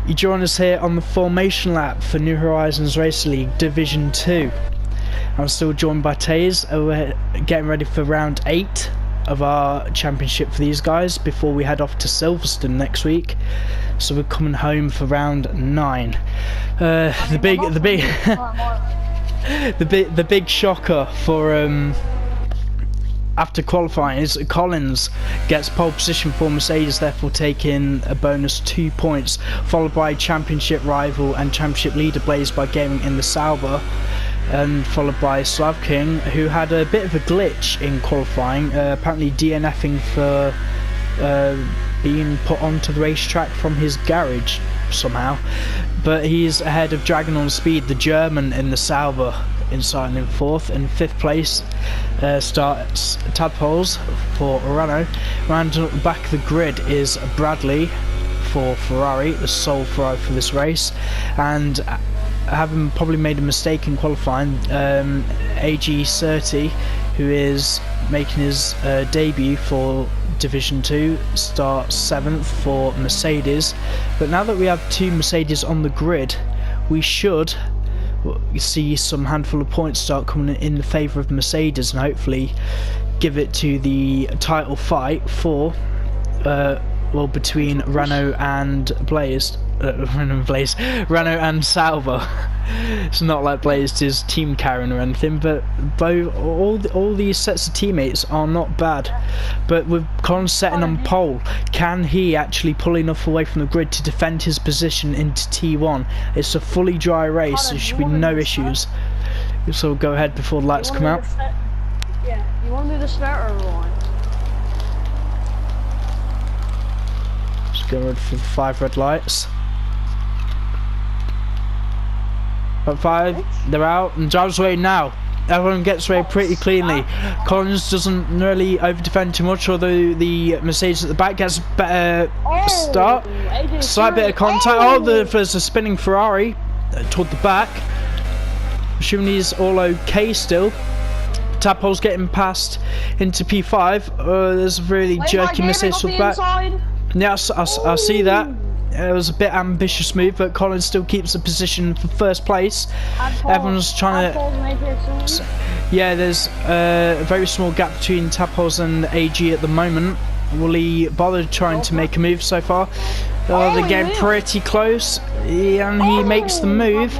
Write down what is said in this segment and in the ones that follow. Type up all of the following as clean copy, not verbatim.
You join us here on the formation lap for New Horizons Race League Division 2. I'm still joined by Taze. We're getting ready for round 8 of our championship for these guys before we head off to Silverstone next week. So we're coming home for round 9. The big shocker for after qualifying is Collins gets pole position for Mercedes, therefore taking a bonus 2 points, followed by championship rival and championship leader Blaze by Gaming in the Sauber, and followed by Slav King, who had a bit of a glitch in qualifying, apparently DNFing for being put onto the racetrack from his garage somehow. But he's ahead of Dragon on Speed, the German in the Sauber, starting in 4th. And 5th place starts tadpoles for Renault. Rounding up the back of the grid is Bradley for Ferrari, the sole Ferrari for this race, and having probably made a mistake in qualifying, AG30, who is making his debut for Division 2, starts 7th for Mercedes. But now that we have 2 Mercedes on the grid, we should see some handful of points start coming in the favour of Mercedes, and hopefully give it to the title fight for between Renault and Blaze. Renault and Sauber. It's not like Blaze is team carrying or anything, but all these sets of teammates are not bad. But with Collins setting on pole, can he actually pull enough away from the grid to defend his position into T1? It's a fully dry race, so there should be no issues. So we'll go ahead before the lights come out. Yeah, you want to do the start or rewind? Just go red for the 5 red lights. At 5, they're out, and drives away now. Everyone gets away pretty cleanly. Collins doesn't really over defend too much, although the Mercedes at the back gets a better start. Slight bit of contact. There's a spinning Ferrari toward the back. Assuming he's all okay still. Tadpole's getting passed into P5. There's a really jerky Mercedes toward the back. Yes, I see that. It was a bit ambitious move, but Collins still keeps the position for 1st place. Everyone's trying to... Yeah, there's a very small gap between Tadpoles and AG at the moment. Will he bother trying to make a move so far? They're getting pretty close, and he makes the move.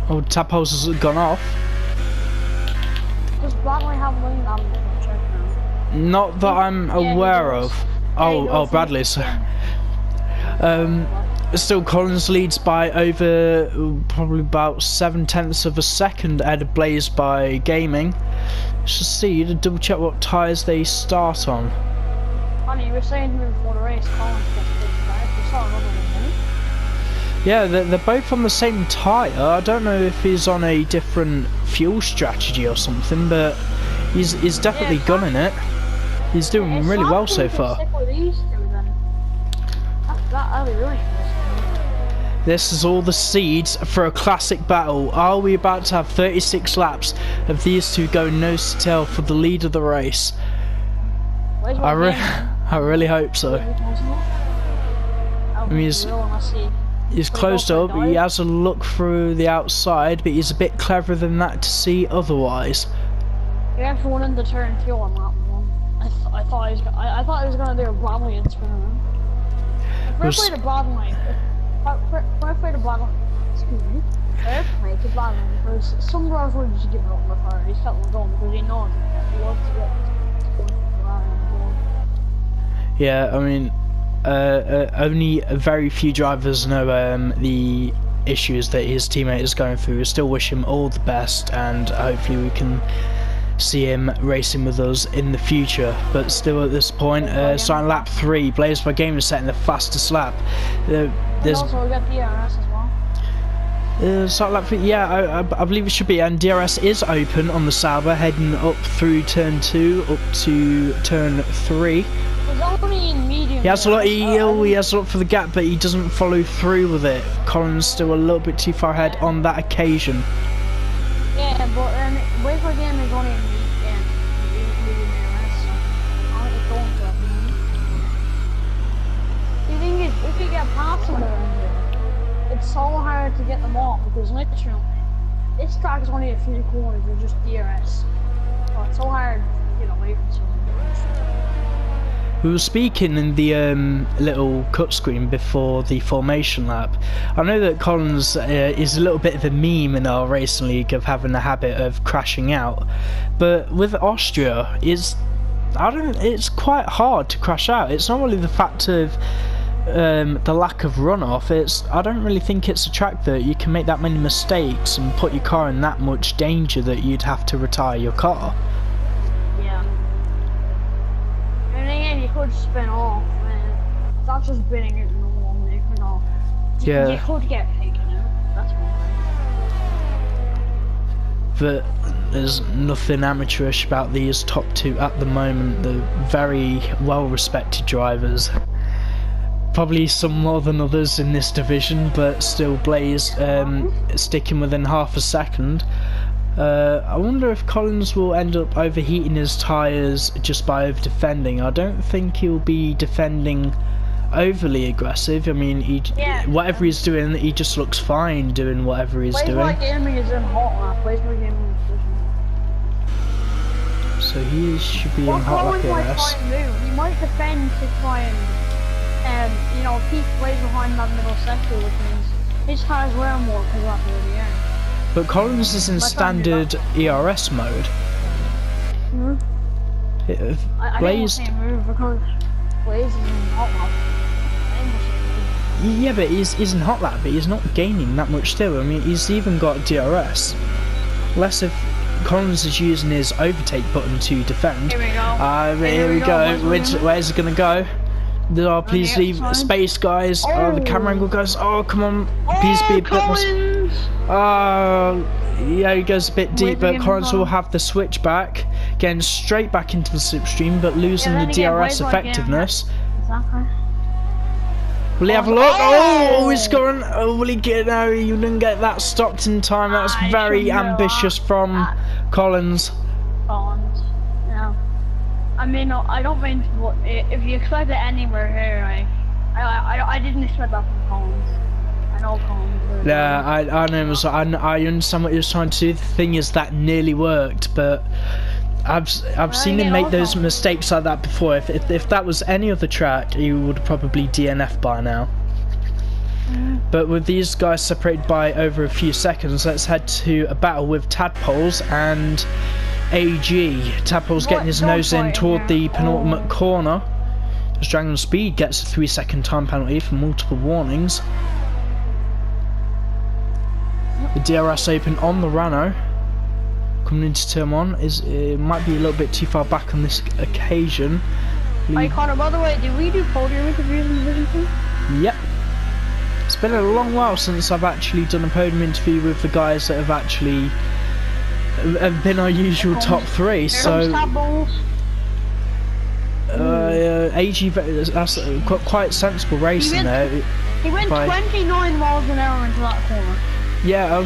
Oh, Tadpoles has gone off. Not that I'm aware of. Oh, Bradley's. Still Collins leads by over probably about 7/10 of a second ahead of Blaze by Gaming. Let's just see to double check what tyres they start on. Honey, you were saying before the race, Collins gets 55. You saw another one, didn't you? Yeah, they're both on the same tyre. I don't know if he's on a different fuel strategy or something, but he's definitely gunning it. He's doing really well so far. This is all the seeds for a classic battle. Are we about to have 36 laps of these two going nose to tail for the lead of the race? I really hope so. I mean, he's closed up, he has a look through the outside, but he's a bit cleverer than that to see otherwise. He actually went into turn 2 on that one. I thought he was gonna do a Bradley and spin around. When I played a Bradley, excuse me, because some drivers would just give it up on the car. He felt like going because he knows he loves to get Ferrari on board. Yeah, I mean, only a very few drivers know the issues that his teammate is going through. We still wish him all the best, and hopefully we can see him racing with us in the future. But still at this point, starting lap 3, Blaze by Game is setting the fastest lap. There's also we got DRS as well. Starting lap 3, yeah, I believe it should be, and DRS is open on the Sauber, heading up through turn 2 up to turn 3. Only in medium. He has a lot for the gap, but he doesn't follow through with it. Collins still a little bit too far ahead on that occasion. Yeah, but wait for Game is only in medium. Do you think if you get past lots of them around here. It's so hard to get them off because literally, this track is only a few corners with just DRS. So it's so hard, you know, waiting so We were speaking in the little cut screen before the formation lap. I know that Collins is a little bit of a meme in our racing league of having a habit of crashing out, but with Austria, it's quite hard to crash out. It's not really the fact of the lack of runoff. I don't really think it's a track that you can make that many mistakes and put your car in that much danger that you'd have to retire your car. You could spin off, and it's not just spinning it normally, you know. Yeah. You could get taken out, that's one thing. But there's nothing amateurish about these top two at the moment. They're very well respected drivers. Probably some more than others in this division, but still Blaze sticking within half a second. I wonder if Collins will end up overheating his tyres just by over-defending. I don't think he'll be defending overly aggressive. I mean, whatever he's doing, he just looks fine doing whatever he's doing. Like aiming is in hot lap. Like aiming is so he should be in hot lap DRS. He might defend to try and you know, keep Blaze behind that middle sector, which means his tyres wear more because that's where they are. But Collins is in standard ERS mode. Blaze. I move because Blaze is in hot lap. Yeah, but he's in hot lap, but he's not gaining that much still. I mean, he's even got DRS. Less if Collins is using his overtake button to defend. Here we go. Here we go. Where's it gonna go? Oh, please leave space, guys. Oh, the camera angle goes. Oh, come on. Please be a bit more. Oh, yeah, he goes a bit deep, but Collins will have the switch back, getting straight back into the slipstream, but losing the DRS effectiveness. Exactly. Will he have a look? Oh, he's going. Oh, will he get? No, you didn't get that stopped in time. That's very ambitious from Collins. Yeah. I mean, I don't mean to, if you expect it anywhere here, I didn't expect that from Collins. I know Collins. Yeah, I know. I understand what he was trying to do. The thing is that nearly worked, but I've seen him make those mistakes like that before. If that was any other track, he would probably DNF by now. But with these guys separated by over a few seconds, let's head to a battle with Tadpoles and AG. Tadpole's getting his nose in toward the penultimate corner. As Dragon Speed gets a 3-second time penalty for multiple warnings. The DRS open on the Renault. Coming into turn one, it might be a little bit too far back on this occasion. Hey Connor, by the way, did we do podium interviews in Division 2? Yep. It's been a long while since I've actually done a podium interview with the guys that have actually been our usual top three. So AG, that's quite sensible racing there. He went 29 miles an hour into that corner. Yeah,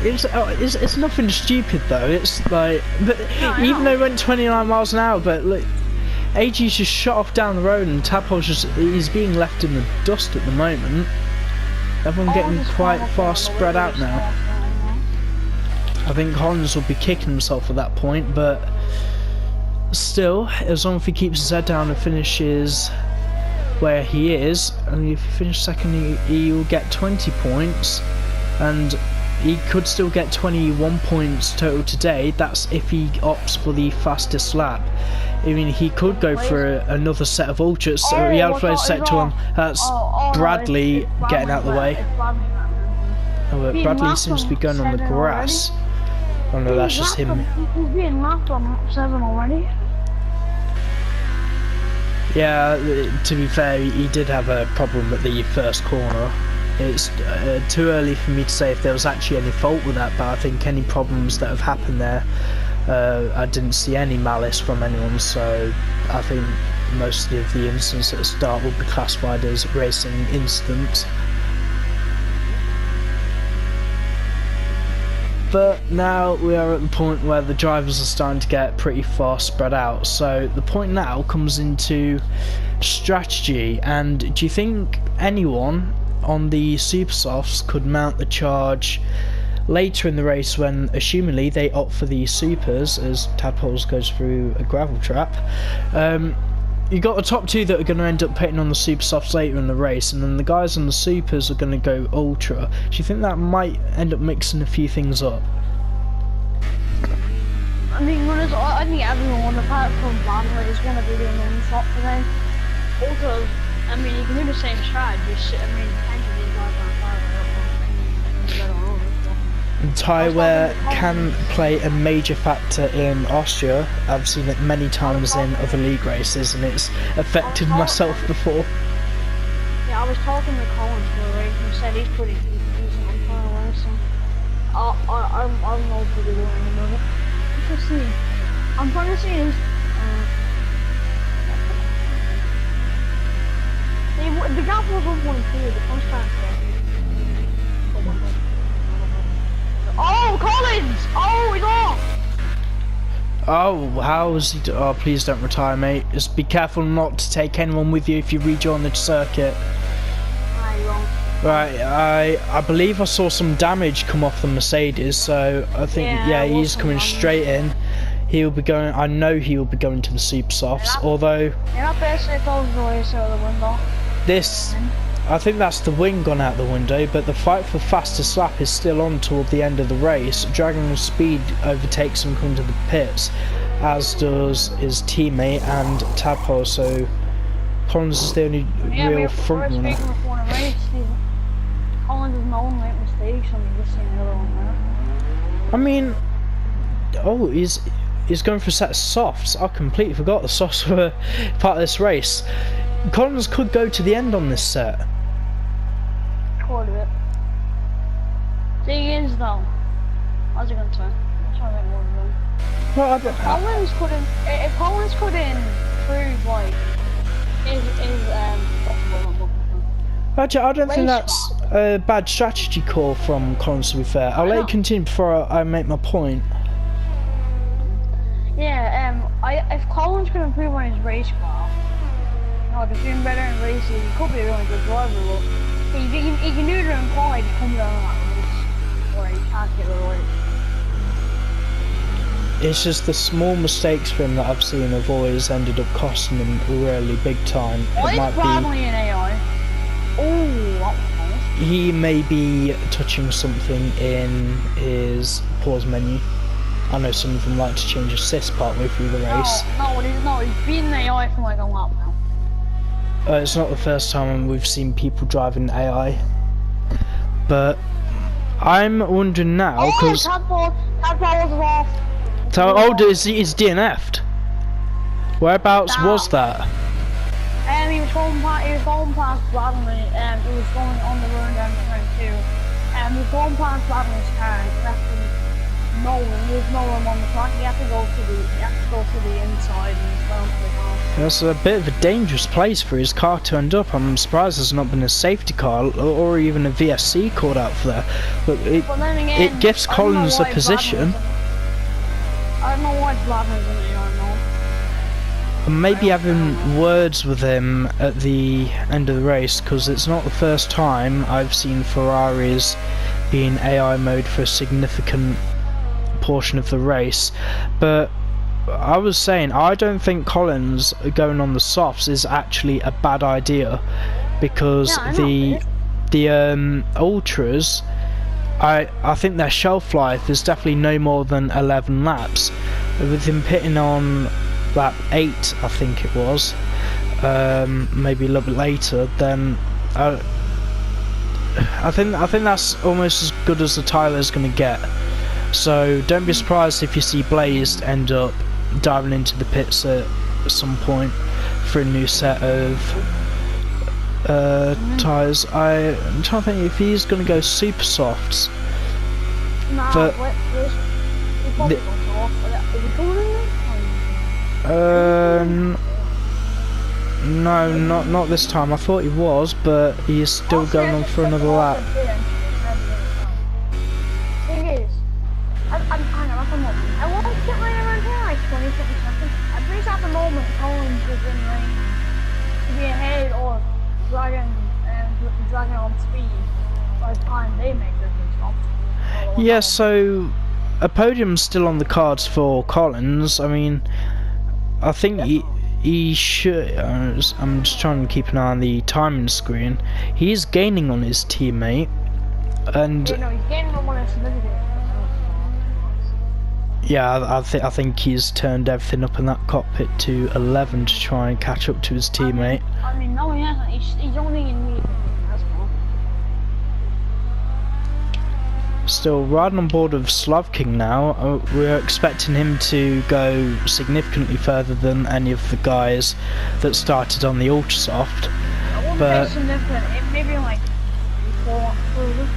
it's nothing stupid though. It's like, but even though he went 29 miles an hour, but look, AG's just shot off down the road, and Tadpole's he's being left in the dust at the moment. Everyone getting quite far spread out now. I think Collins will be kicking himself at that point, but still, as long as he keeps his head down and finishes where he is, and if he finishes second, he will get 20 points, and he could still get 21 points total today. That's if he opts for the fastest lap. I mean, he could go for another set of ultras. So he had first set to him. That's Bradley getting out of the way. Oh, but Bradley seems to be going on the grass. Oh no, that's just him. He's being lapped on 7 already. Yeah, to be fair, he did have a problem at the first corner. It's too early for me to say if there was actually any fault with that, but I think any problems that have happened there, I didn't see any malice from anyone, so I think most of the incidents at the start will be classified as racing incidents. But now we are at the point where the drivers are starting to get pretty far spread out. So the point now comes into strategy. And do you think anyone on the super softs could mount the charge later in the race when, assumingly, they opt for the supers as Tadpoles goes through a gravel trap? You got the top two that are going to end up pitting on the super softs later in the race, and then the guys on the supers are going to go ultra. Do you think that might end up mixing a few things up? I mean, I think everyone apart from Bamler is going to be doing one shot today. Also, I mean, you can do the same strategy. I mean, potentially drive on fire. Tyre wear can play a major factor in Austria. I've seen it many times in other league races, and it's affected myself before. Yeah, I was talking to Colin for a race and said he's pretty decent on tyre wear, so I'm not pretty good at the moment. Let's see. I'm trying to see his. The gap was 1.2 the first time. Oh, Collins! Oh, he's off! Oh, how is he? Oh, please don't retire, mate. Just be careful not to take anyone with you if you rejoin the circuit. I won't. Right, I believe I saw some damage come off the Mercedes, so I think yeah he's coming straight in. He'll be going. I know he will be going to the super softs. Although you're not basically closing the race out of the window. This. I think that's the wing gone out the window, but the fight for fastest lap is still on toward the end of the race. Dragon Speed overtakes him coming to the pits, as does his teammate and Tadpole, so Collins is the only real front runner. Collins is known late mistakes, and we just seen another one there. I mean, oh, he's going for a set of softs. I completely forgot the softs were part of this race. Collins could go to the end on this set. Part of it. Thing is though, what was I gonna say? I'm trying to think more of them. Well, if Collins couldn't prove like actually, I don't think that's a bad strategy call from Collins, to be fair. I'll let you continue before I make my point. Yeah, if Collins could improve on his race car, he's doing better in races, he could be a really good driver, but he can do it in quality to come down on that race, or he can't get it right. It's just the small mistakes for him that I've seen have always ended up costing him really big time. It might be an AI. Oh, that was nice. He may be touching something in his pause menu. I know some of them like to change assist partway through the race. No, he's beaten AI from like a lap now. It's not the first time we've seen people driving AI, but I'm wondering now because Tadpole was off. So old is DNF'd. Whereabouts was that? He was going past Vladimir, he was going on the run down to turn 2. He was going past Vladimir's car, and there's no room on the track. You have to go to the inside and down to the car. That's a bit of a dangerous place for his car to end up. I'm surprised there's not been a safety car or even a VSC called out for that. But it gives Collins a position. I don't know why Vladimir's in the yard now. And maybe having words with him at the end of the race, because it's not the first time I've seen Ferraris being AI mode for a significant portion of the race. But I was saying, I don't think Collins going on the softs is actually a bad idea, because the ultras, I think their shelf life is definitely no more than 11 laps. With him pitting on lap 8, I think it was, maybe a little bit later, then I think that's almost as good as the Tyler's going to get. So don't be surprised if you see Blazed end up diving into the pits at some point for a new set of tyres. I'm trying to think if he's going to go super softs. Nah, no, not this time. I thought he was, but he's still going on for another lap. Thing is, moment, Collins is in range to be ahead of Dragon and Dragon on speed by the time they make their pit stop. Yeah, so a podium's still on the cards for Collins. I mean, I think he should. I'm just trying to keep an eye on the timing screen. He's gaining on his teammate, and no, he's gaining on one of significant. yeah, I think he's turned everything up in that cockpit to 11 to try and catch up to his teammate. I mean, no, he hasn't. He's only in the. Still riding on board of SHAREfactory now. We're expecting him to go significantly further than any of the guys that started on the Ultrasoft. But It may be like 4 further.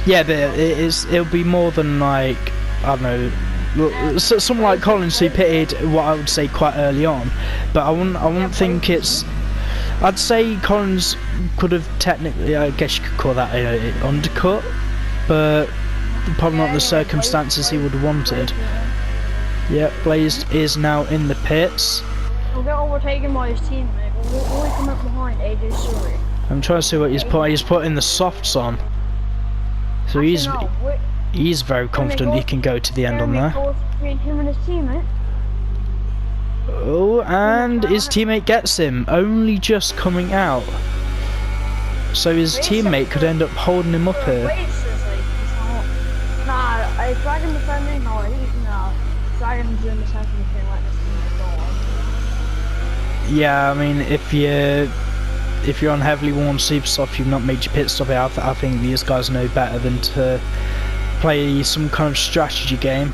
Yeah, but it'll be more than like, I don't know, someone like Collins who pitted what I would say quite early on. But I wouldn't think it's. I'd say Collins could have technically, I guess you could call that an undercut. But probably not the circumstances he would have wanted. Yeah, Blaze is now in the pits. He'll get overtaken by his teammate, but we'll only come up behind AJ Surrey. I'm trying to see what he's put. He's putting the softs on. So he's very confident he can go to the end on there. Between him and his teammate. Oh, and his teammate gets him, only just coming out. So his teammate could end up holding him up here. Nah, Dragon defending? No, Dragon's doing the same thing like this teammate. Yeah, I mean, if you're on heavily worn super soft, you've not made your pit stop here, I think these guys know better than to play some kind of strategy game.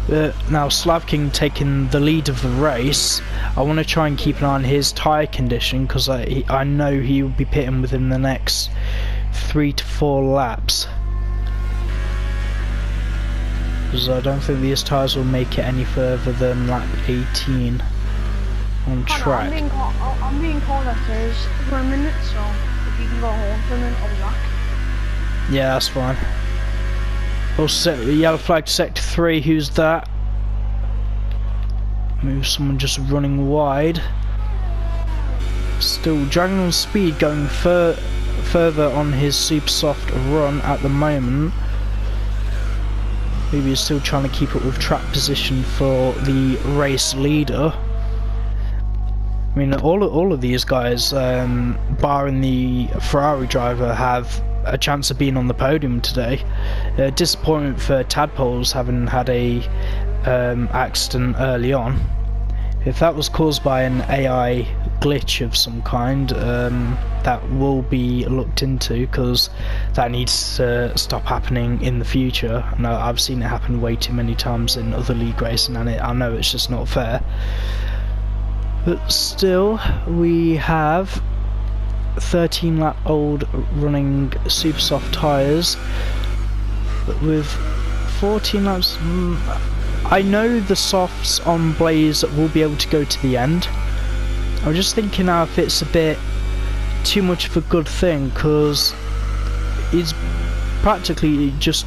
Now SHAREfactory taking the lead of the race. I want to try and keep an eye on his tyre condition, because I know he will be pitting within the next 3 to 4 laps. Because I don't think these tyres will make it any further than lap 18 on track. I'm being called upstairs for a minute, so if you can go home for a minute, I'll be back. Yeah, that's fine. Also, yellow flag to sector 3, who's that? Maybe someone just running wide. Still Dragon on speed, going further on his super soft run at the moment. Maybe he's still trying to keep up with track position for the race leader. I mean, all of these guys, barring the Ferrari driver, have a chance of being on the podium today. Disappointment for Tadpoles having had a accident early on. If that was caused by an AI glitch of some kind, that will be looked into, because that needs to stop happening in the future. And I've seen it happen way too many times in other league racing, and I know it's just not fair. But still, we have 13 lap old running super soft tyres, but with 14 laps, I know the softs on Blaze will be able to go to the end. I'm just thinking now if it's a bit too much of a good thing, because he's practically just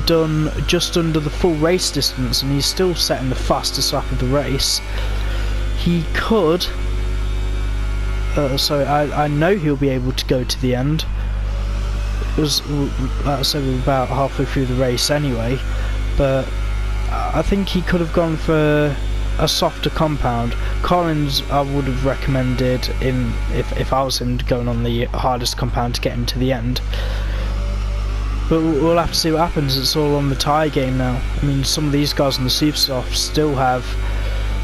done just under the full race distance, and he's still setting the fastest lap of the race. He could, so I know he'll be able to go to the end. It was, like I said, we're about halfway through the race anyway, but I think he could have gone for a softer compound. Collins, I would have recommended him, if I was him, going on the hardest compound to get him to the end. But we'll have to see what happens. It's all on the tyre game now. I mean, some of these guys on the super soft still have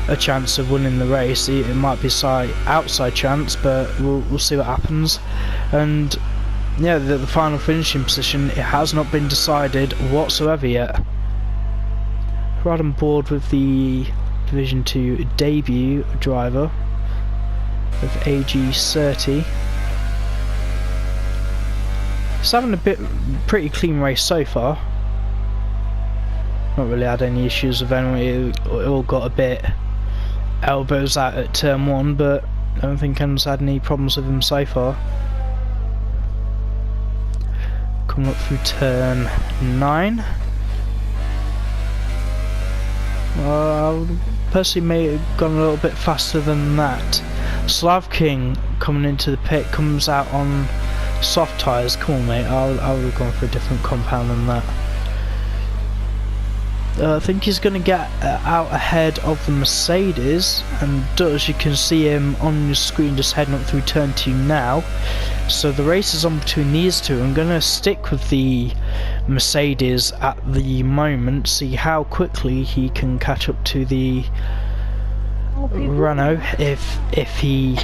a chance of winning the race. It might be outside chance, but we'll see what happens. And yeah, the final finishing position, it has not been decided whatsoever yet. Right on board with the Division 2 debut driver of AG30. He's having a pretty clean race so far. Not really had any issues with anyone. It all got a bit elbows out at turn 1, but I don't think anyone's had any problems with him so far. Coming up through turn 9. personally may have gone a little bit faster than that. Slav King coming into the pit comes out on soft tyres. Come on, mate. I would have gone for a different compound than that. I think he's going to get out ahead of the Mercedes, and as you can see him on your screen just heading up through turn 2 now. So the race is on between these two. I'm going to stick with the Mercedes at the moment, see how quickly he can catch up to the Renault, if he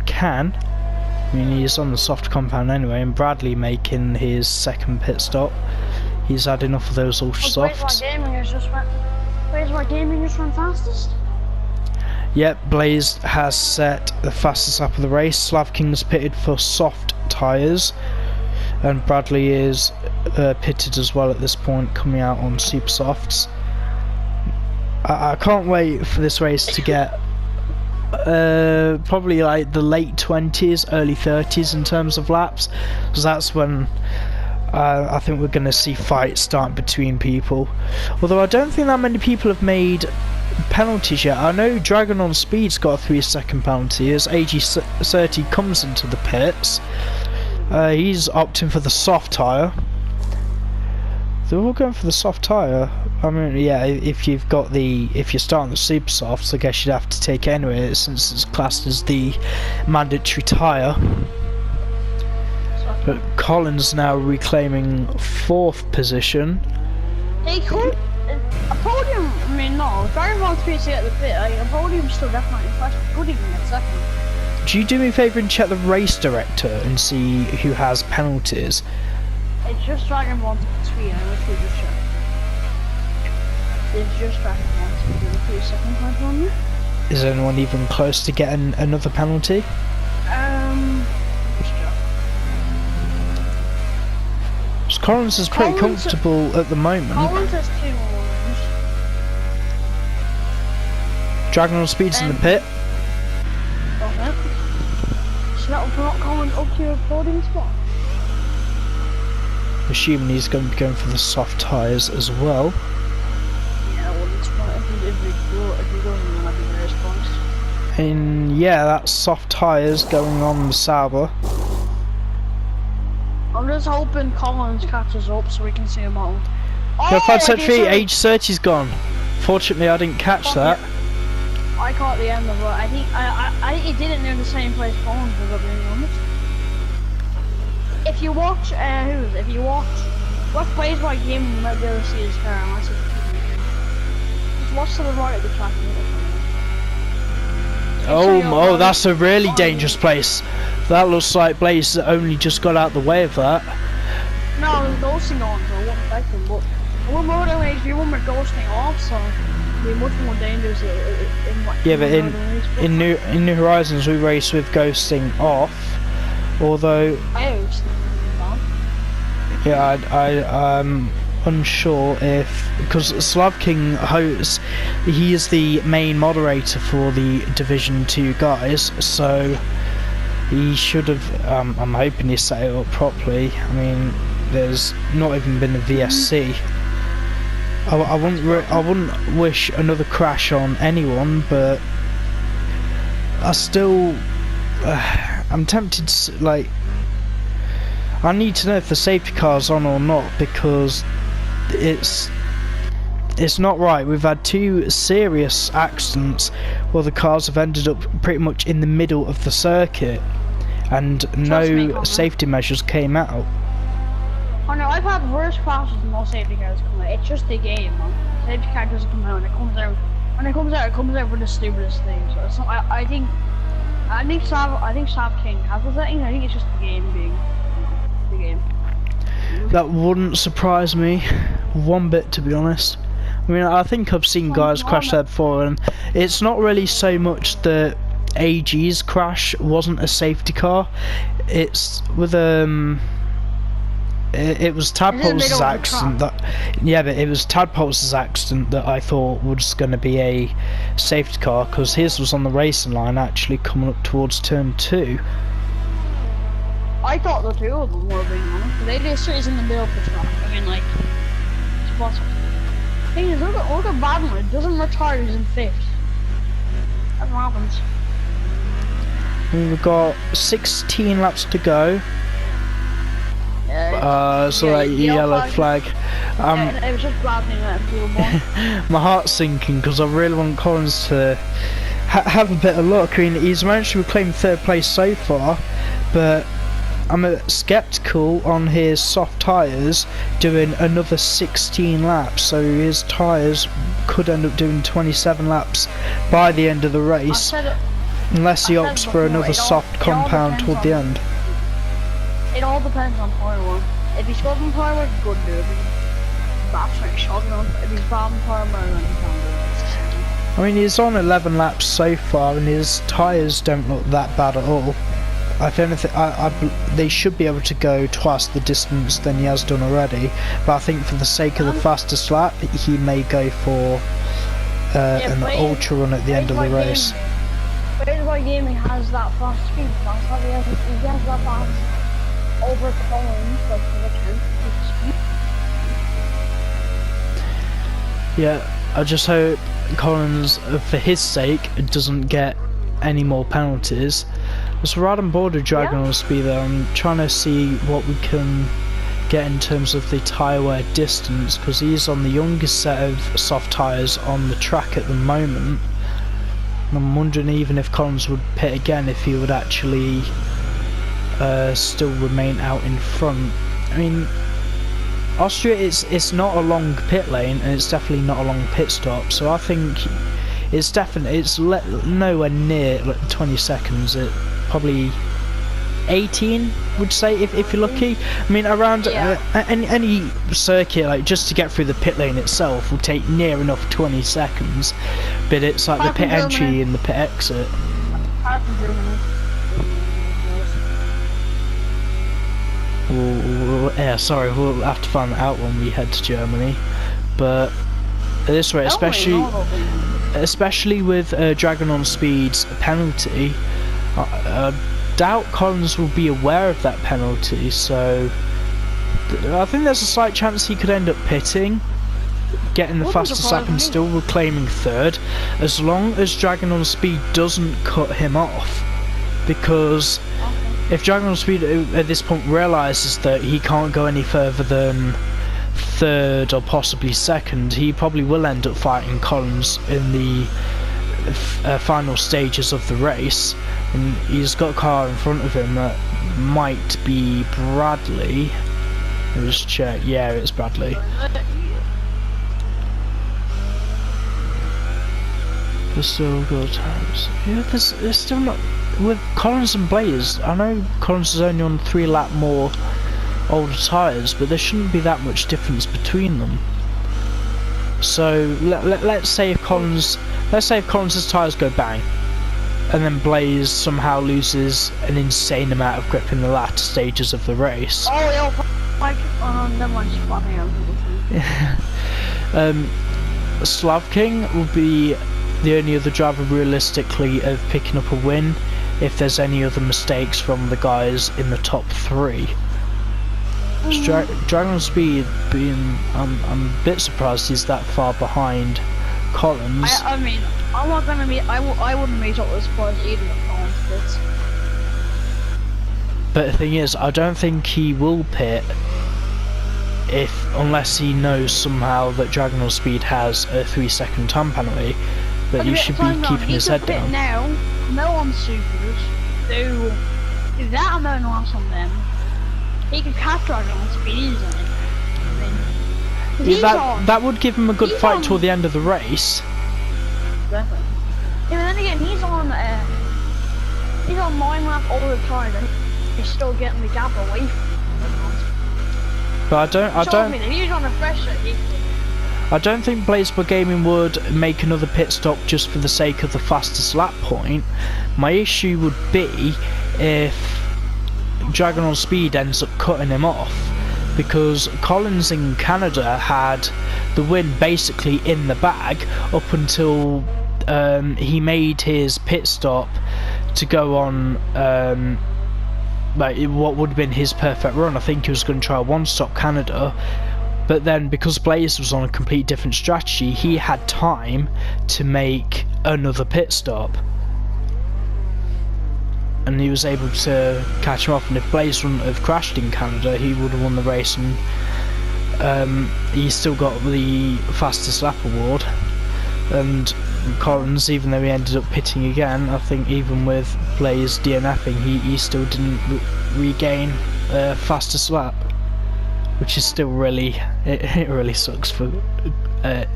can. I mean, he's on the soft compound anyway, and Bradley making his second pit stop. He's had enough of those ultra softs. Blaze Gaming just run fastest. Yep, Blaze has set the fastest lap of the race. Slav King's pitted for soft tyres, and Bradley is pitted as well at this point, coming out on super softs. I can't wait for this race to get probably like the late 20s, early 30s in terms of laps, because that's when I think we're going to see fights start between people. Although I don't think that many people have made penalties yet. I know Dragon on Speed's got a 3-second penalty as AG30 comes into the pits. He's opting for the soft tyre. They're all going for the soft tyre. I mean, yeah, if you're starting the super softs, I guess you'd have to take it anyway, since it's classed as the mandatory tyre. But Colin's now reclaiming 4th position. Hey, a podium, I mean, no, very well to be at the pit, a podium's still definitely impressive. Good even at second. Do you do me a favour and check the race director and see who has penalties? It's just Dragon 1 to 3, which we just checked. It's just Dragon 1 to 3 second point on you. Is anyone even close to getting another penalty? Collins is pretty comfortable at the moment. Collins has 2 ones. Dragon on Speed's in the pit. Okay. So that will not Collins up to a podium spot. Assuming he's going to be going for the soft tyres as well. Yeah, I wouldn't spot if he doesn't, then I'd be very surprised. And yeah, that's soft tyres going on the Sauber. I'm just hoping Collins catches up so we can see him all. Go 5-3, age 30's gone. Fortunately, I didn't catch that. I caught the end of it. I think he did it near the same place Collins was, up being honest. If you watch, watch Blaze by Game, you might be able to see his car. Just watch to the right of the track. Oh, that's a really dangerous place. That looks like Blaze only just got out the way of that. No, there's ghosting on, so it won't affect him, but we're more than HV, we're ghosting off, so it'll be much more dangerous yeah, but in New Horizons we race with ghosting off, although yeah, I'm unsure if, because Slav King hosts, he is the main moderator for the Division 2 guys, so he should have, I'm hoping he set it up properly. I mean, there's not even been a VSC. I wouldn't wish another crash on anyone, but I still, I'm tempted to, like, I need to know if the safety car's on or not, because it's not right. We've had 2 serious accidents where the cars have ended up pretty much in the middle of the circuit, and no safety measures came out. Oh no, I've had worse crashes than no safety cars come out. It's just a game, man. Safety car doesn't come out, and it comes out. When it comes out for the stupidest thing. So it's not, I think Sav King has the thing. I think it's just the game being the game. That wouldn't surprise me one bit, to be honest. I mean, I think I've seen guys crash there before, and it's not really so much that AG's crash wasn't a safety car. It's with it was Tadpole's accident that, yeah, but it was Tadpole's accident that I thought was going to be a safety car, because his was on the racing line actually coming up towards turn 2. I thought the 2 of them were being honest. They just is in the middle of the track. I mean, like, it's possible. Thing is, look at Badman. It doesn't retire, he's in fifth. That's what happens. We've got 16 laps to go. So Yeah, that yellow flag. It was just Badman that people won. My heart's sinking because I really want Collins to have a bit of luck. I mean, he's managed to reclaim third place so far, but I'm sceptical on his soft tyres doing another 16 laps, so his tyres could end up doing 27 laps by the end of the race, unless he opts for another soft compound toward the end. It all depends on tyre one. If he's good on tyre one, he's good to do it. That's like shocking on. If he's bad on tyre one, then he can't do it. I mean, he's on 11 laps so far, and his tyres don't look that bad at all. If anything, they should be able to go twice the distance than he has done already. But I think for the sake of the fastest lap, he may go for an ultra run at the end of the race. Baseball gaming has that fast speed. That's how he has that fast over Collins, but for the 10th speed. Yeah, I just hope Collins, for his sake, doesn't get any more penalties. So right on board with Dragon on speed there, I'm trying to see what we can get in terms of the tyre wear distance, because he's on the youngest set of soft tyres on the track at the moment. And I'm wondering even if Collins would pit again, if he would actually still remain out in front. I mean, Austria, it's not a long pit lane, and it's definitely not a long pit stop, so I think it's nowhere near like 20 seconds. It probably 18 would say if you're lucky. I mean, around any circuit, like just to get through the pit lane itself will take near enough 20 seconds, but it's like the pit entry and the pit exit. Yeah, sorry, we'll have to find that out when we head to Germany. But this way, especially with Dragon on Speed's penalty, I doubt Collins will be aware of that penalty, so I think there's a slight chance he could end up pitting, getting the fastest lap and still reclaiming third, as long as Dragon on Speed doesn't cut him off. Because if Dragon on Speed at this point realises that he can't go any further than third or possibly second, he probably will end up fighting Collins in the final stages of the race, and he's got a car in front of him that might be Bradley. Let me just check. Yeah, it's Bradley. There's still good times. Yeah, there's still not with Collins and Blaze. I know Collins is only on 3 lap more older tyres, but there shouldn't be that much difference between them. So let's say if Collins' tyres go bang, and then Blaze somehow loses an insane amount of grip in the latter stages of the race. Never mind. Slav King will be the only other driver realistically of picking up a win if there's any other mistakes from the guys in the top 3. Dragon Speed being, I'm a bit surprised he's that far behind Collins. I mean, I'm not gonna be. I wouldn't be totally surprised either if Collins pits. But the thing is, I don't think he will pit unless he knows somehow that Dragon Speed has a 3-second time penalty. But he should be keeping his head down. Now, no on supers. Do that amount of loss on them. He could catch Dragon Speed easily. I mean, that would give him a good fight toward the end of the race. Exactly. Yeah, but then again, he's on 9 laps over the time, and he's still getting the gap away from him. But I don't think Blazeball Gaming would make another pit stop just for the sake of the fastest lap point. My issue would be if Dragon on Speed ends up cutting him off, because Collins in Canada had the win basically in the bag up until he made his pit stop to go on like what would have been his perfect run. I think he was going to try a one-stop Canada, But then, because Blaze was on a complete different strategy, he had time to make another pit stop. And he was able to catch him off, and if Blaze wouldn't have crashed in Canada, he would have won the race, and he still got the fastest lap award. And Collins, even though he ended up pitting again, I think even with Blaze DNFing, he still didn't regain fastest lap, which is still really, it really sucks for it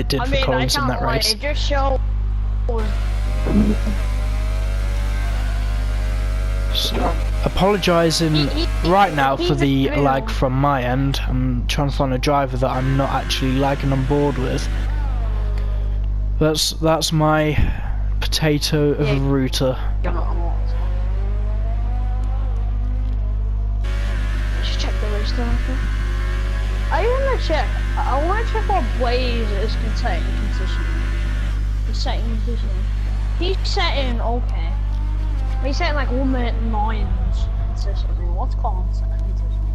did for Collins in that race. It just shows. So, apologising right now for the lag from my end. I'm trying to find a driver that I'm not actually lagging on board with. That's my potato of a router. Just check the race down. I want to check. I want to check what Blaze is setting consistently. He's setting consistently. He's setting okay. He's setting like 1 minute 9s consistently. What's Collins setting consistently?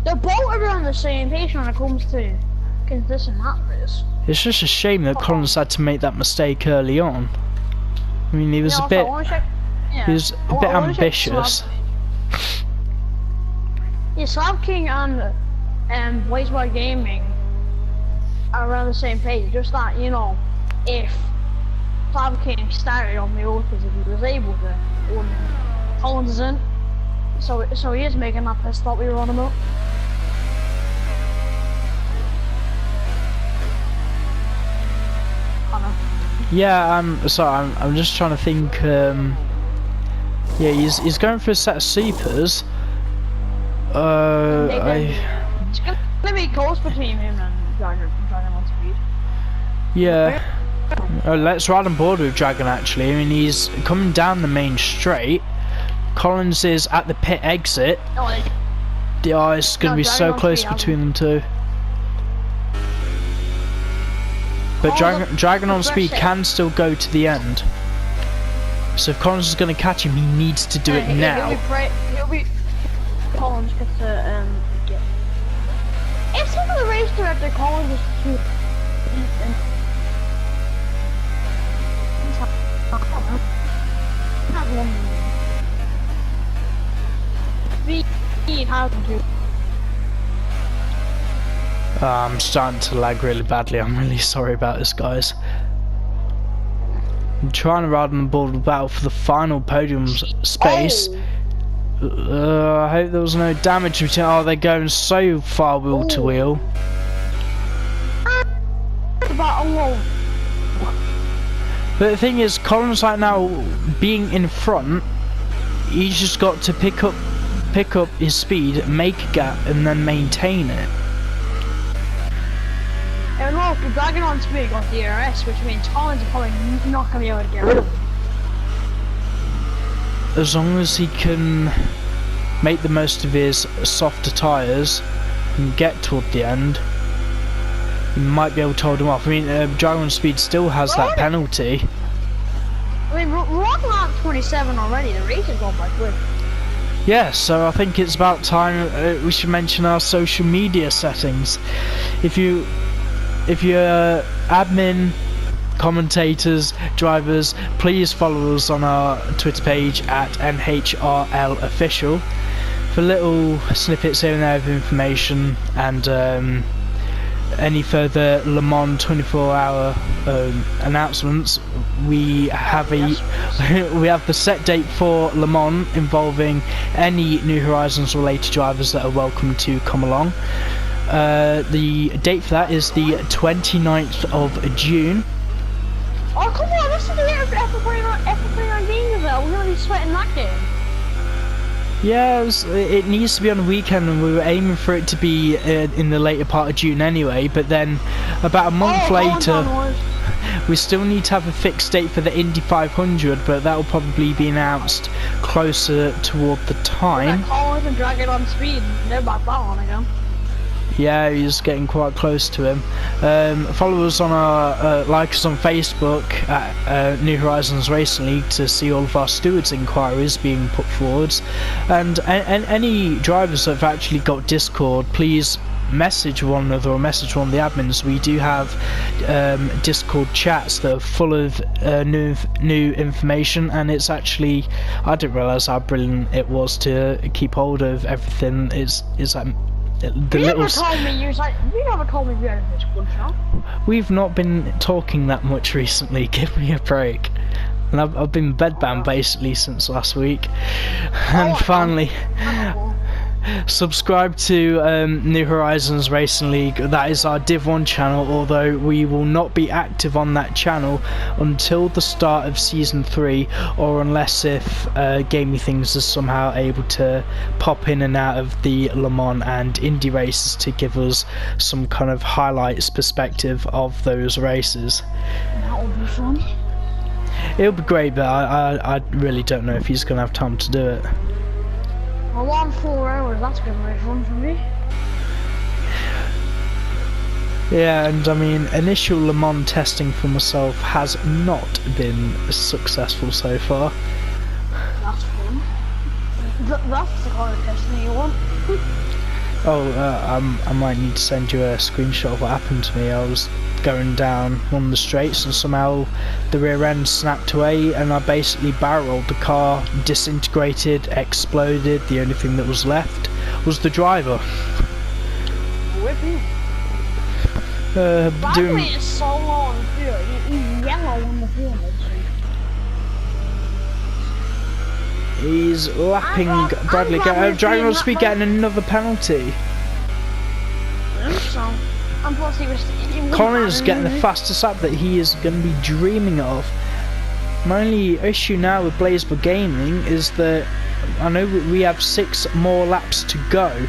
They're both around the same pace when it comes to consistent lap race. It's just a shame that Collins had to make that mistake early on. I mean, he was a bit ambitious. Yeah, Slab King and Blazewire Gaming are around the same page. Just that, you know, if Slab King started on the Orcas, if he was able to, Collins isn't. So he is making that pit stop we were on about. Yeah, I'm just trying to think. Yeah, he's going for a set of supers. It's gonna be close between him and Dragon on speed. Yeah. Let's ride on board with Dragon actually. I mean, he's coming down the main straight. Collins is at the pit exit. It's going to be so close between them two. But Dragon on speed can still go to the end. So if Collins is going to catch him, he needs to do it now. Collins gets to get. If some of the race director Collins is too. I'm starting to lag really badly. I'm really sorry about this, guys. I'm trying to ride on the board of battle for the final podium space. I hope there was no damage between. Oh, they're going so far wheel to wheel. But the thing is, Collins right now being in front, he's just got to pick up his speed, make a gap, and then maintain it. And look, the Dragon on speed got the DRS, which means Collins is probably not going to be able to get rid of him. As long as he can make the most of his softer tyres and get toward the end, he might be able to hold him off. I mean, Dragon on speed still has that penalty. I mean, we're on lap 27 already. The race is going by quick. Yeah, so I think it's about time we should mention our social media settings. If you're admin, commentators, drivers, please follow us on our Twitter page at NHRL Official for little snippets here and there of information and any further Le Mans 24-hour announcements. We have we have the set date for Le Mans involving any New Horizons related drivers that are welcome to come along. The date for that is the 29th of June. Oh come on, this is the year of F2019 as well. We're going to be sweating that game. Yeah, it needs to be on a weekend, and we were aiming for it to be in the later part of June anyway, but then about a month later we still need to have a fixed date for the Indy 500, but that will probably be announced closer toward the time. Collins and Dragon on speed, they're about that one again. Yeah, he's getting quite close to him. Follow us on our, like us on Facebook at New Horizons Racing League to see all of our stewards' inquiries being put forwards. And any drivers that have actually got Discord, please message one another or message one of the admins. We do have Discord chats that are full of new information, and it's actually, I didn't realise how brilliant it was to keep hold of everything. It's like the You little. never told me you never told me you had a Discord channel. We've not been talking that much recently. Give me a break. And I've been bedbound basically since last week, and finally. Subscribe to New Horizons Racing League. That is our Div 1 channel, although we will not be active on that channel until the start of Season 3, or unless if Gamey Things is somehow able to pop in and out of the Le Mans and Indy races to give us some kind of highlights perspective of those races. That would be fun. It'll be great, but I really don't know if he's going to have time to do it. Well, on 4 hours, that's gonna be fun for me. Yeah, and I mean, initial Le Mans testing for myself has not been successful so far. That's fun. That's the kind of testing you want. Oh, I might need to send you a screenshot of what happened to me. I was going down one of the straights and somehow the rear end snapped away and I basically barreled. The car disintegrated, exploded. The only thing that was left was the driver. Whipping. Bradley is so long too. He's yellow on the field. He's lapping Bradley. Driver must be getting another penalty. So, unfortunately, Collins getting the fastest lap that he is going to be dreaming of. My only issue now with Blazeburg Gaming is that I know we have 6 more laps to go.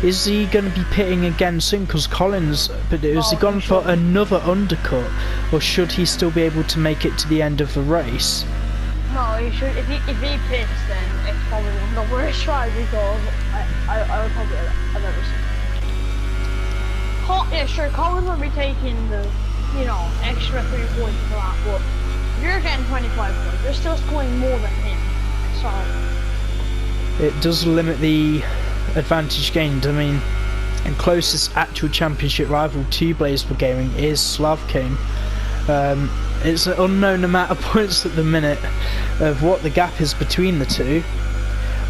Is he going to be pitting again soon? Because Collins, but has he gone for another undercut, or should he still be able to make it to the end of the race? No, he should. If he pits, then it's probably one of the worst tries because I would probably I've ever seen. Yeah, sure, Collins will be taking the, extra 3 points for that, but you're getting 25 points. You're still scoring more than him, so it does limit the advantage gained. I mean, and closest actual championship rival to Blazeburg Gaming is SHAREfactory. It's an unknown amount of points at the minute of what the gap is between the two,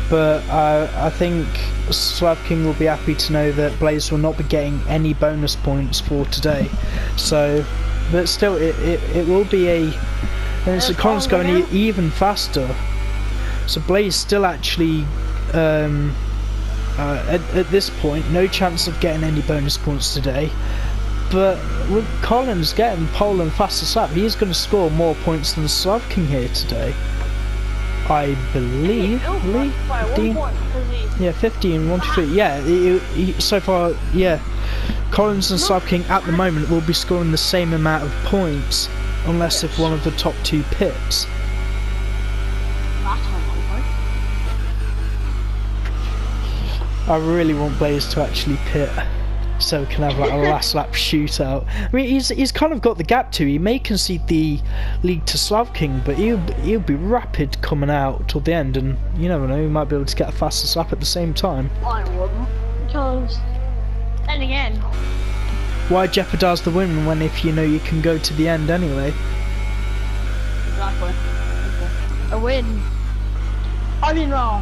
but I think SHAREfactory will be happy to know that Blaze will not be getting any bonus points for today. So, but still, it will be and it's the Collins going even faster. So Blaze still actually at this point no chance of getting any bonus points today. But with Collins getting pole and fastest lap, he's going to score more points than SHAREfactory here today. I believe. 15? Yeah, 15, 1, 2, 3. Yeah, he, so far, yeah. Collins and SHAREfactory at the moment will be scoring the same amount of points, unless if one of the top 2 pits. I really want Blaze to actually pit, so we can have like a last lap shootout. I mean, he's kind of got the gap to. He may concede the lead to SHAREfactory, but he'll be rapid coming out till the end, and you never know, he might be able to get a fastest lap at the same time. I wouldn't, because then again, why jeopardise the win when if you know you can go to the end anyway? Exactly. A win. I mean, no.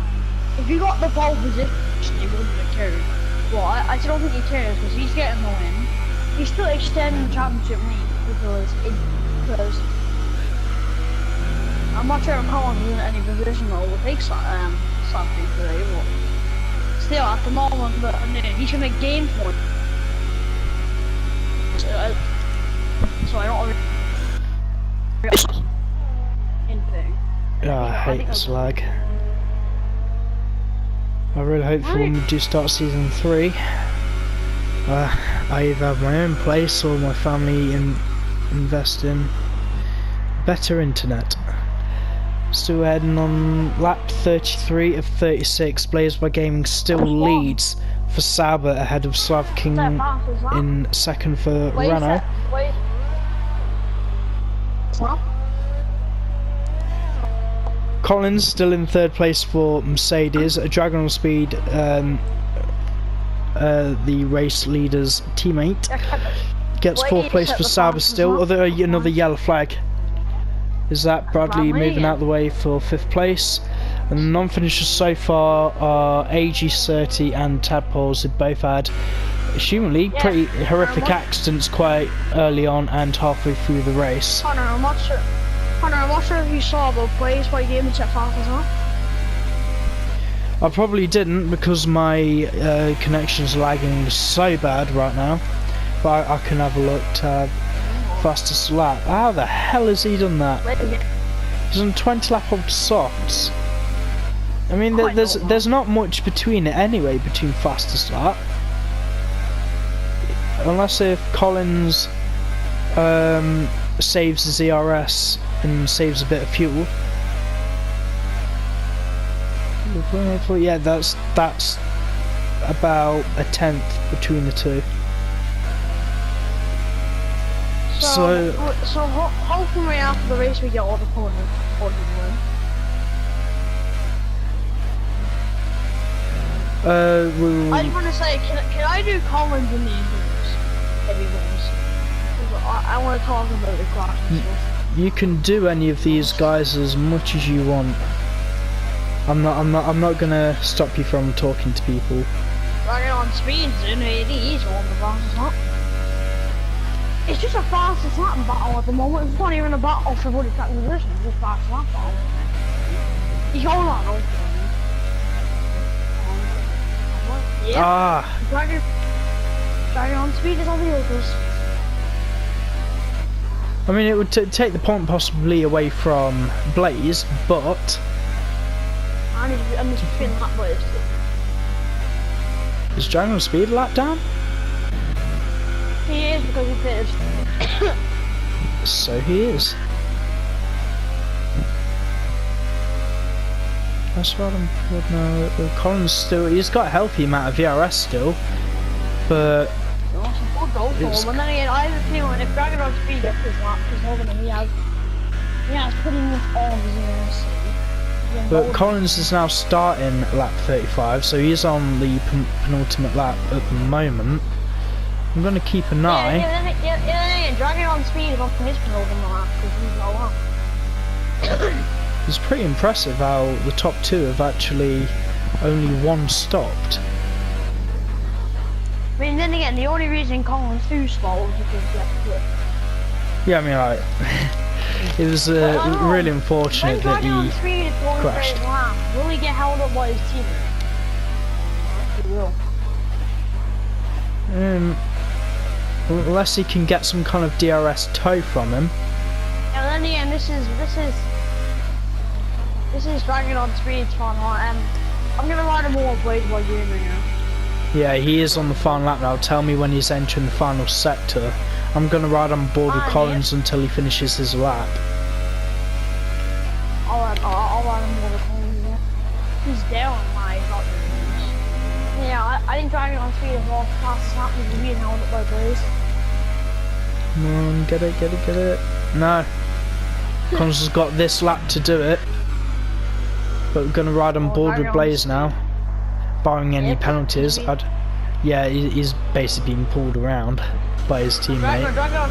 If you got the pole position, you wouldn't have cared. Well, I don't think he cares because he's getting the win. He's still extending the championship lead because I'm not sure if Collins is in any position that will take something today, but still at the moment, but he should make game for it. So I don't really anything. I hate slag. I really hope for when we do start Season 3, I either have my own place or my family invest in better internet. Still heading on lap 33 of 36, Blazeburg Gaming still leads for Sauber ahead of Slav King in second for Wait, Renault. wait. What? Collins still in third place for Mercedes. Dragon on Speed, the race leader's teammate, gets fourth place for Sauber still. Another yellow flag. Is that Bradley moving out of the way for fifth place? And the non-finishers so far are AG30 and Tadpoles, who both had, assumingly, pretty horrific accidents quite early on and halfway through the race. Connor, I'm not sure if you saw the place why you gave me set fast as well. I probably didn't because my connection's lagging so bad right now. But I can have a look to fastest lap. How the hell has he done that? He's on 20 lap of softs. I mean, there's not much between it anyway, between fastest lap. Unless if Collins saves his ERS and saves a bit of fuel. Yeah, that's about a tenth between the two. So hopefully after the race we get all the points. I just want to say, can I do Collins in the interviews? Heavy ones. I want to talk about the crash and stuff. You can do any of these guys as much as you want. I'm not gonna stop you from talking to people. Dragon on Speed's in it, he's on the fastest lap. It's just a fastest lap battle at the moment. It's not even a battle for what it's at position, it's just a fastest lap battle. He's going on over. Yeah. Dragon on Speed is on the others. I mean, it would take the point possibly away from Blaze, but I need to spin that Blaze. Is Dragon on Speed a lap down? He is because he pitted. So he is. That's what I'm good now. Collins still, he's got a healthy amount of VRS still, but And then again, I have a feeling if Dragon on Speed gets his lap, he's holding him, he has putting in all of his ERS. But Collins is now starting lap 35, so he's on the penultimate lap at the moment. I'm going to keep an eye. Yeah, Dragon on Speed is on his penultimate lap because he's no lap. It's pretty impressive how the top two have actually only one stopped. I mean, then again, the only reason Collins too slow was because he had to quit. Yeah, I mean, like, it was really unfortunate that he crashed. Will he get held up by his teammate? He will. Unless he can get some kind of DRS tow from him. And then again, this is Dragon on Speed's fun. I'm gonna ride him all Blade while you're in right now. Yeah, he is on the final lap now. Tell me when he's entering the final sector. I'm going to ride on board with Collins until he finishes his lap. I'll ride him over Collins, yeah. He's down, my God. Yeah, I think Dragon on Speed is more fastest lap because he's being held up by Blaze. Come on, get it. No. Collins has got this lap to do it. But we're going to ride on board with Blaze now. Barring any penalties, yeah, he's basically being pulled around by his teammate. Dragon on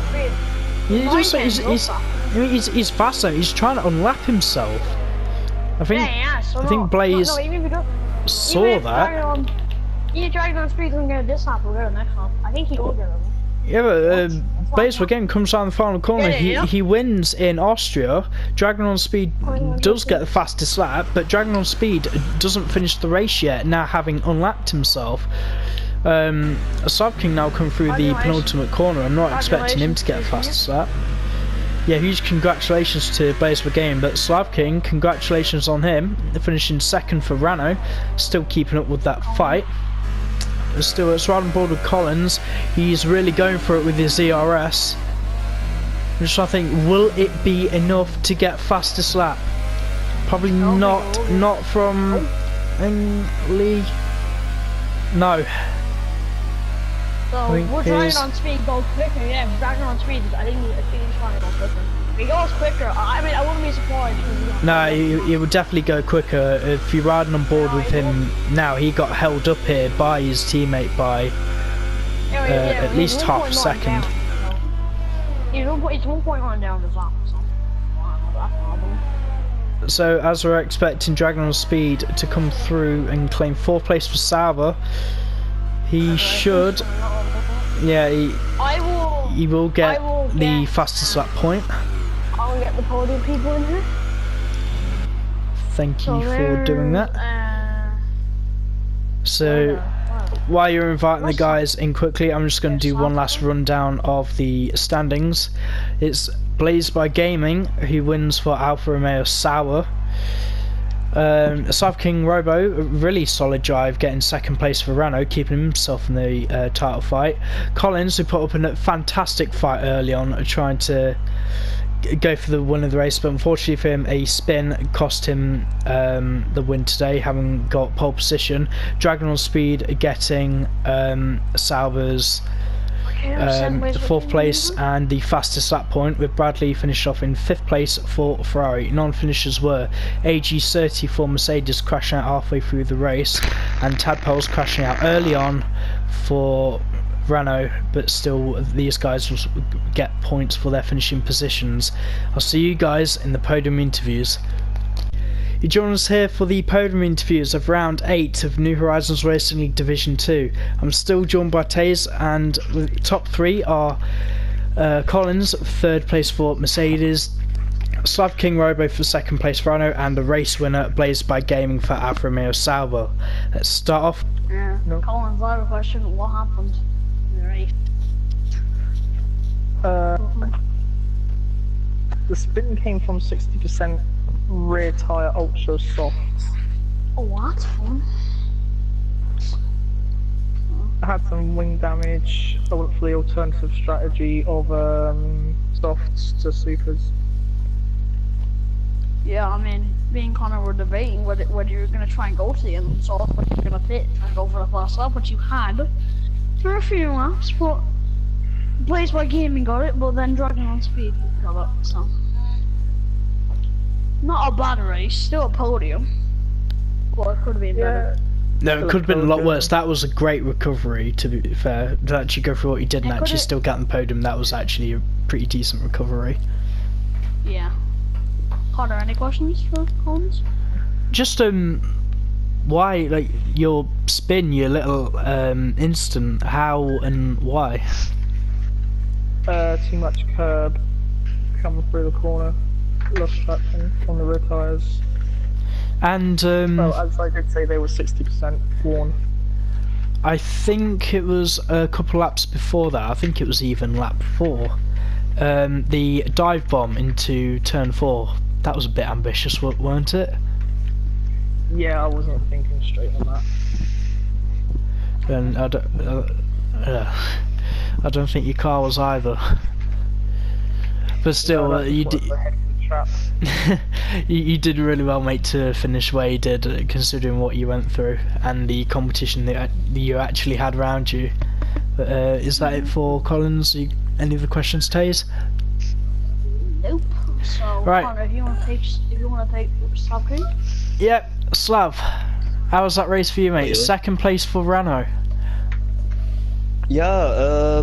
Speed. He's faster. He's trying to unlap himself. I think Blaze saw that. Dragon on Speed doesn't get a diss lap. We'll go next lap. I think he will get it. Yeah, but Blaze again comes down the final corner. He wins in Austria. Dragon on Speed does get the fastest lap, but Dragon on Speed doesn't finish the race yet, now having unlapped himself. Slav King now come through the penultimate corner. I'm not expecting him to get the fastest lap. Yeah, huge congratulations to Blaze Game, but Slav King, congratulations on him, finishing second for Renault, still keeping up with that fight. Still, it's right on board with Collins. He's really going for it with his ERS. I'm just trying to think, will it be enough to get fastest lap? Probably not from Lee. No. So think we're dragging his- on speed goes quicker. Yeah, we're dragging on speed. I think he's trying to go quicker. If he goes quicker, I mean, I wouldn't be surprised. No, he would definitely go quicker if you're riding on board with him now. He got held up here by his teammate by at least half a second. Down, so. It's 1.1 down as well. So. That's a problem. So as we're expecting Dragon on Speed to come through and claim 4th place for Sauber, he should. Yeah, he will get the fastest lap point. I'll get the podium people in here. Thank you for doing that. So while you're inviting the guys in quickly, I'm just going to do one last rundown of the standings. It's Blazed by Gaming who wins for Alfa Romeo Sauber. Cyber King Robo, a really solid drive, getting 2nd place for Renault, keeping himself in the title fight. Collins, who put up a fantastic fight early on, trying to go for the win of the race, but unfortunately for him, a spin cost him the win today, having got pole position. Dragon on Speed getting Sauber's the 4th place and the fastest lap point, with Bradley finished off in 5th place for Ferrari. Non-finishers were AG30 for Mercedes, crashing out halfway through the race, and Tadpoles crashing out early on for Renault, but still these guys will get points for their finishing positions. I'll see you guys in the podium interviews. You join us here for the podium interviews of round 8 of New Horizons Racing League Division 2. I'm still joined by Taze, and the top 3 are Collins, 3rd place for Mercedes, Slav King Robo for 2nd place for Renault, and the race winner Blazed by Gaming for Alfa Romeo Sauber. Let's start off. Yeah. No. Collins, I have a question. What happened in the race? The spin came from 60% rear tyre ultra soft. Oh, that's fun. I had some wing damage. I went for the alternative strategy of softs to supers. Yeah, I mean, me and Connor were debating whether you were going to try and go to the end soft, but you're going to fit and go for the fast lap, which you had for a few laps, but Blazed by Gaming got it, but then Dragon on Speed got it, so. Not a bad race, still a podium. Well, it could have been better. No, it could have been a lot worse. That was a great recovery, to be fair. To actually go through what you did and actually still get on the podium, that was actually a pretty decent recovery. Yeah. Connor, any questions for Collins? Just, why, like, your spin, your little, instant, how and why? Too much curb coming through the corner. Lost traction on the rear tyres. And well, as I did say, they were 60% worn. I think it was a couple laps before that. I think it was even lap 4. The dive bomb into turn 4. That was a bit ambitious, weren't it? Yeah, I wasn't thinking straight on that. And I don't think your car was either. But still, No, you did. you did really well, mate, to finish where you did, considering what you went through and the competition that you actually had around you. But is that it for Collins? Any other questions, Taze? Nope. So, right. Connor, if you want to take Slav King? Yep, Slav. How was that race for you, mate? Really? 2nd place for Renault. Yeah,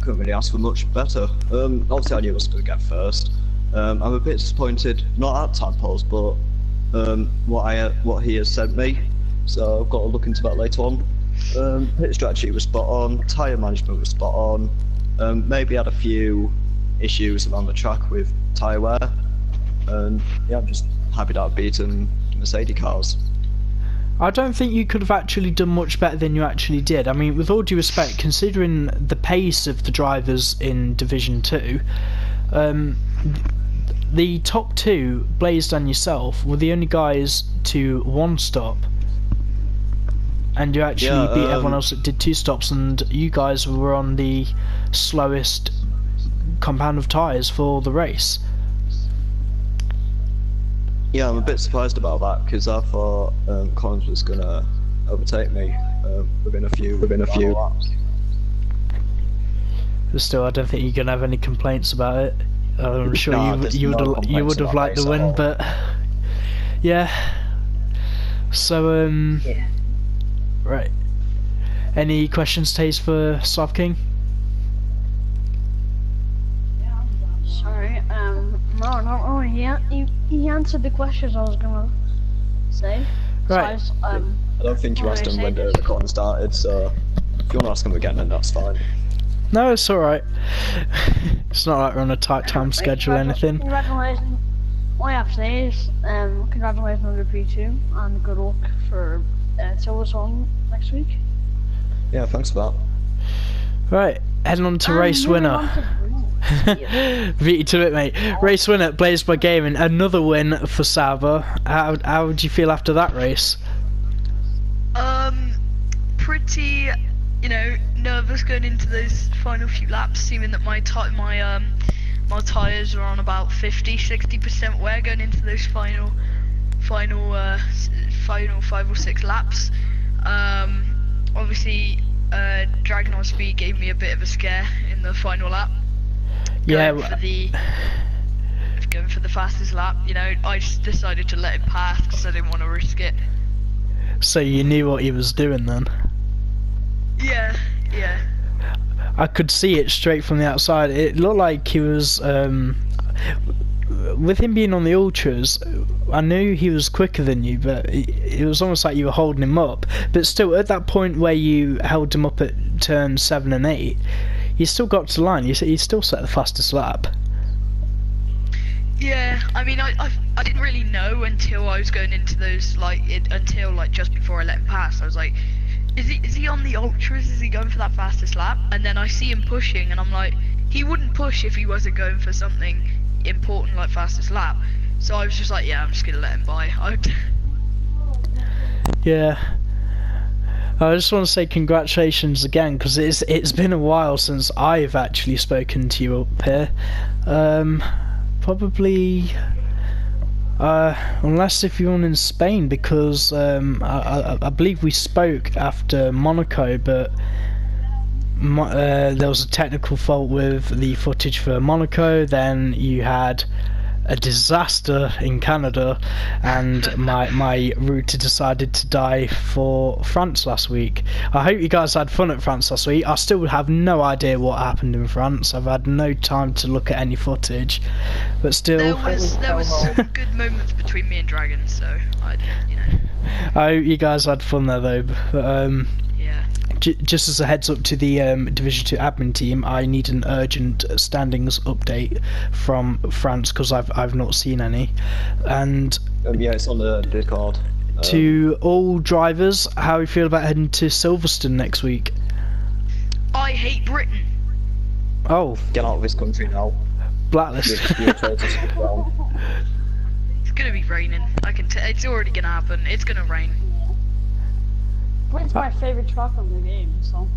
couldn't really ask for much better. Obviously I knew I was going to get first. I'm a bit disappointed, not at Tadpoles, but what he has sent me. So I've got to look into that later on. Pit strategy was spot on, tyre management was spot on. Maybe had a few issues around the track with tyre wear. And yeah, I'm just happy that I've beaten Mercedes cars. I don't think you could have actually done much better than you actually did. I mean, with all due respect, considering the pace of the drivers in Division 2, the top 2, Blazed and yourself, were the only guys to 1 stop. And you actually beat everyone else that did 2 stops, and you guys were on the slowest compound of tyres for the race. Yeah, I'm a bit surprised about that because I thought Collins was gonna overtake me, within a few laps. But still, I don't think you're gonna have any complaints about it. I'm sure No, there's you no would complaints have about liked the race at win, all. but yeah. So Yeah. right. Any questions, Taze, for Soft King? Sorry, no, not really. He answered the questions I was gonna say. Right. So I don't think you what asked did I him say? when the recording started, so if you want to ask him again, then that's fine. No, it's alright. It's not like we're on a tight time schedule or anything. Congratulations. All I have to say is, congratulations on the P2 and good luck for Silverstone next week. Yeah, thanks for that. Right, heading on to And race moving winner. on to- Beat you to it, mate. Race winner, Blazed by Gaming. Another win for Sava. How would you feel after that race? Pretty, nervous going into those final few laps, seeming that my tyres are on about 50-60% wear going into those final 5 or 6 laps. Obviously, Dragon on Speed gave me a bit of a scare in the final lap. Yeah, Going for the fastest lap, I just decided to let him pass because I didn't want to risk it. so you knew what he was doing then? Yeah. I could see it straight from the outside. It looked like he was, with him being on the ultras, I knew he was quicker than you, but it was almost like you were holding him up. But still, at that point where you held him up at turn 7 and 8, he still got to the line. He still set the fastest lap. Yeah, I mean, I didn't really know until I was going into those, until just before I let him pass. I was like, is he on the ultras? Is he going for that fastest lap? And then I see him pushing, and I'm like, he wouldn't push if he wasn't going for something important like fastest lap. So I was just like, yeah, I'm just gonna let him by. Yeah. I just want to say congratulations again, because it's been a while since I've actually spoken to you up here. Probably, unless if you're on in Spain, because I believe we spoke after Monaco, but there was a technical fault with the footage for Monaco. Then you had a disaster in Canada, and my router decided to die for France last week. I hope you guys had fun at France last week. I still have no idea what happened in France. I've had no time to look at any footage, but still, there was some good moments between me and Dragon, so I hope you guys had fun there though. But, yeah. just as a heads up to the Division 2 admin team, I need an urgent standings update from France because I've not seen any. And Yeah, it's on the Discord. to all drivers, how you feel about heading to Silverstone next week? I hate Britain. Oh, Get out of this country now. blacklist. You're told to stick around. It's gonna be raining. It's already gonna happen. It's gonna rain. It's my favorite track of the game, so.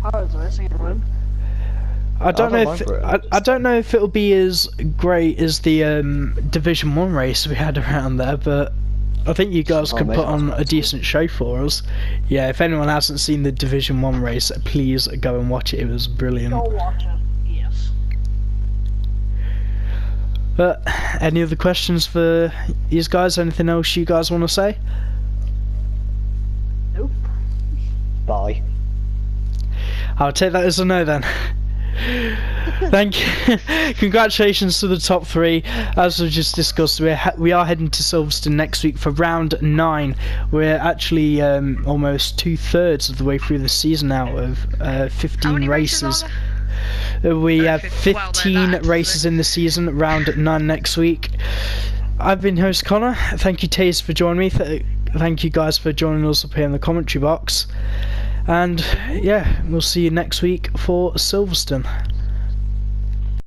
I was racing it would. I don't I know don't if mind I don't know if it'll be as great as the Division 1 race we had around there, but I think you guys could mate, put on that's a decent show for us. Yeah, if anyone hasn't seen the Division 1 race, please go and watch it. It was brilliant. Go watch it. Yes. But any other questions for these guys? Anything else you guys want to say? Nope. Bye. I'll take that as a no then. Thank you. Congratulations to the top 3. As we just discussed, we are heading to Silverstone next week for round 9. We're actually almost 2/3 of the way through the season now of 15 How many races. are there? We have 15 15 that's races in the season, round 9 next week. I've been host Connor. Thank you, Taze, for joining me. Thank you guys for joining us up here in the commentary box. And yeah, we'll see you next week for Silverstone.